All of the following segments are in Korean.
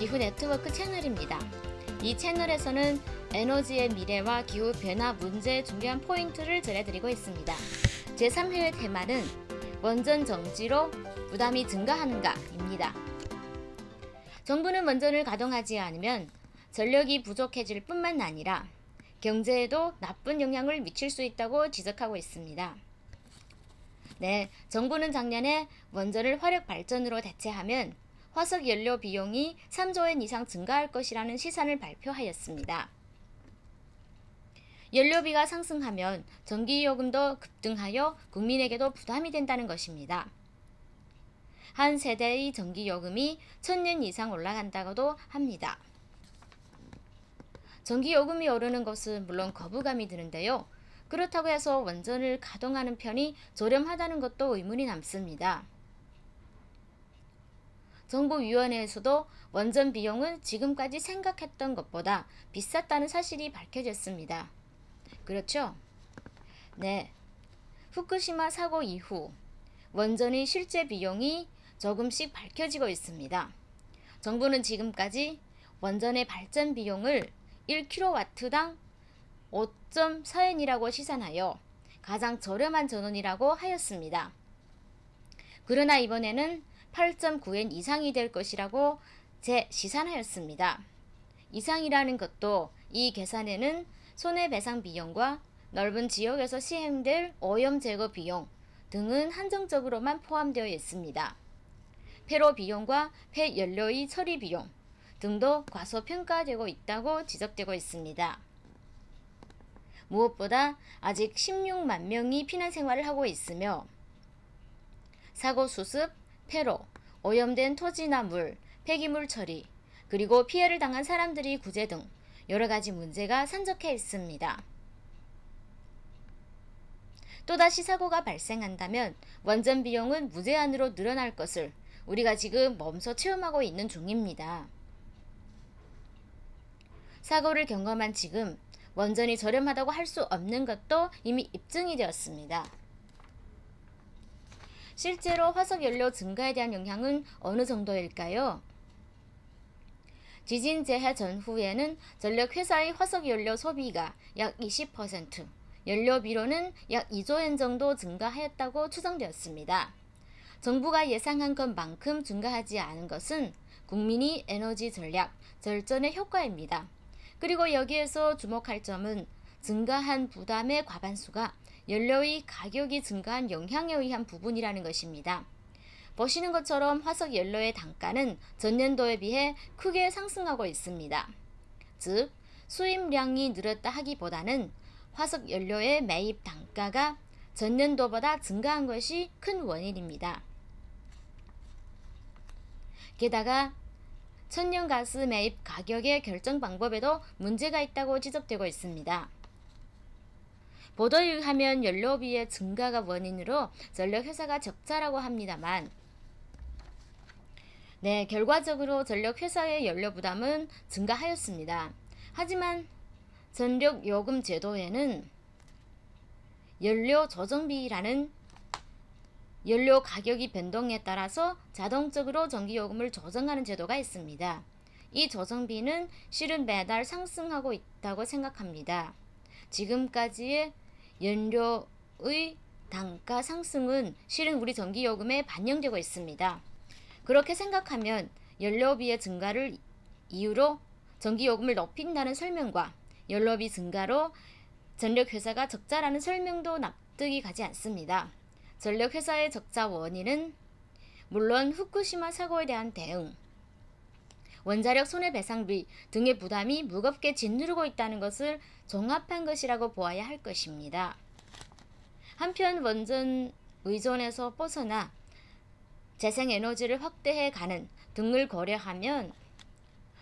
기후 네트워크 채널입니다. 이 채널에서는 에너지의 미래와 기후 변화 문제의 중요한 포인트를 전해드리고 있습니다. 제3회의 테마는 원전 정지로 부담이 증가하는가입니다. 정부는 원전을 가동하지 않으면 전력이 부족해질 뿐만 아니라 경제에도 나쁜 영향을 미칠 수 있다고 지적하고 있습니다. 네, 정부는 작년에 원전을 화력 발전으로 대체하면 화석연료 비용이 3조엔 이상 증가할 것이라는 시산을 발표하였습니다. 연료비가 상승하면 전기요금도 급등하여 국민에게도 부담이 된다는 것입니다. 한 세대의 전기요금이 1000년 이상 올라간다고도 합니다. 전기요금이 오르는 것은 물론 거부감이 드는데요. 그렇다고 해서 원전을 가동하는 편이 저렴하다는 것도 의문이 남습니다. 정부위원회에서도 원전 비용은 지금까지 생각했던 것보다 비쌌다는 사실이 밝혀졌습니다. 그렇죠? 네. 후쿠시마 사고 이후 원전의 실제 비용이 조금씩 밝혀지고 있습니다. 정부는 지금까지 원전의 발전 비용을 1kW당 5.4엔이라고 시산하여 가장 저렴한 전원이라고 하였습니다. 그러나 이번에는 8.9엔 이상이 될 것이라고 재시산하였습니다. 이상이라는 것도 이 계산에는 손해배상 비용과 넓은 지역에서 시행될 오염 제거 비용 등은 한정적으로만 포함되어 있습니다. 폐로 비용과 폐연료의 처리 비용 등도 과소평가되고 있다고 지적되고 있습니다. 무엇보다 아직 16만 명이 피난 생활을 하고 있으며 사고 수습, 폐로, 오염된 토지나 물, 폐기물 처리, 그리고 피해를 당한 사람들의 구제 등 여러가지 문제가 산적해 있습니다. 또다시 사고가 발생한다면 원전 비용은 무제한으로 늘어날 것을 우리가 지금 몸소 체험하고 있는 중입니다. 사고를 경험한 지금 원전이 저렴하다고 할 수 없는 것도 이미 입증이 되었습니다. 실제로 화석연료 증가에 대한 영향은 어느 정도일까요? 지진 재해 전후에는 전력회사의 화석연료 소비가 약 20%, 연료비로는 약 2조엔 정도 증가하였다고 추정되었습니다. 정부가 예상한 것만큼 증가하지 않은 것은 국민이 에너지 전략, 절전의 효과입니다. 그리고 여기에서 주목할 점은 증가한 부담의 과반수가 연료의 가격이 증가한 영향에 의한 부분이라는 것입니다. 보시는 것처럼 화석연료의 단가는 전년도에 비해 크게 상승하고 있습니다. 즉, 수입량이 늘었다 하기보다는 화석연료의 매입 단가가 전년도보다 증가한 것이 큰 원인입니다. 게다가 천연가스 매입 가격의 결정 방법에도 문제가 있다고 지적되고 있습니다. 보도에 의하면 연료비의 증가가 원인으로 전력회사가 적자라고 합니다만 네, 결과적으로 전력회사의 연료 부담은 증가하였습니다. 하지만 전력요금 제도에는 연료 조정비라는 연료 가격이 변동에 따라서 자동적으로 전기요금을 조정하는 제도가 있습니다. 이 조정비는 실은 매달 상승하고 있다고 생각합니다. 지금까지의 연료의 단가 상승은 실은 우리 전기요금에 반영되고 있습니다. 그렇게 생각하면 연료비의 증가를 이유로 전기요금을 높인다는 설명과 연료비 증가로 전력회사가 적자라는 설명도 납득이 가지 않습니다. 전력회사의 적자 원인은 물론 후쿠시마 사고에 대한 대응, 원자력 손해배상비 등의 부담이 무겁게 짓누르고 있다는 것을 종합한 것이라고 보아야 할 것입니다. 한편 원전 의존에서 벗어나 재생에너지를 확대해가는 등을 고려하면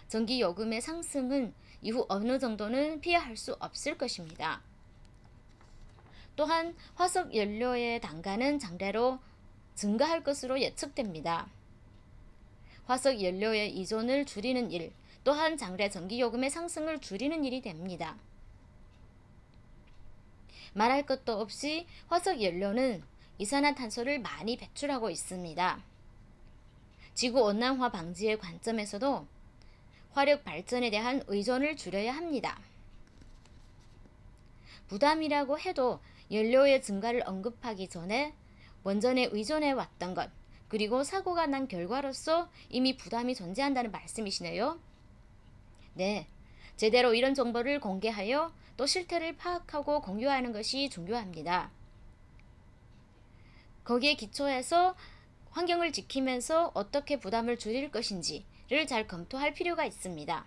전기요금의 상승은 이후 어느 정도는 피할 수 없을 것입니다. 또한 화석연료의 단가는 장래로 증가할 것으로 예측됩니다. 화석연료의 이존을 줄이는 일, 또한 장래 전기요금의 상승을 줄이는 일이 됩니다. 말할 것도 없이 화석연료는 이산화탄소를 많이 배출하고 있습니다. 지구온난화 방지의 관점에서도 화력 발전에 대한 의존을 줄여야 합니다. 부담이라고 해도 연료의 증가를 언급하기 전에 원전에 의존해 왔던 것, 그리고 사고가 난 결과로서 이미 부담이 존재한다는 말씀이시네요. 네, 제대로 이런 정보를 공개하여 또 실태를 파악하고 공유하는 것이 중요합니다. 거기에 기초해서 환경을 지키면서 어떻게 부담을 줄일 것인지를 잘 검토할 필요가 있습니다.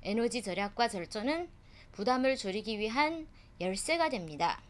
에너지 절약과 절전은 부담을 줄이기 위한 열쇠가 됩니다.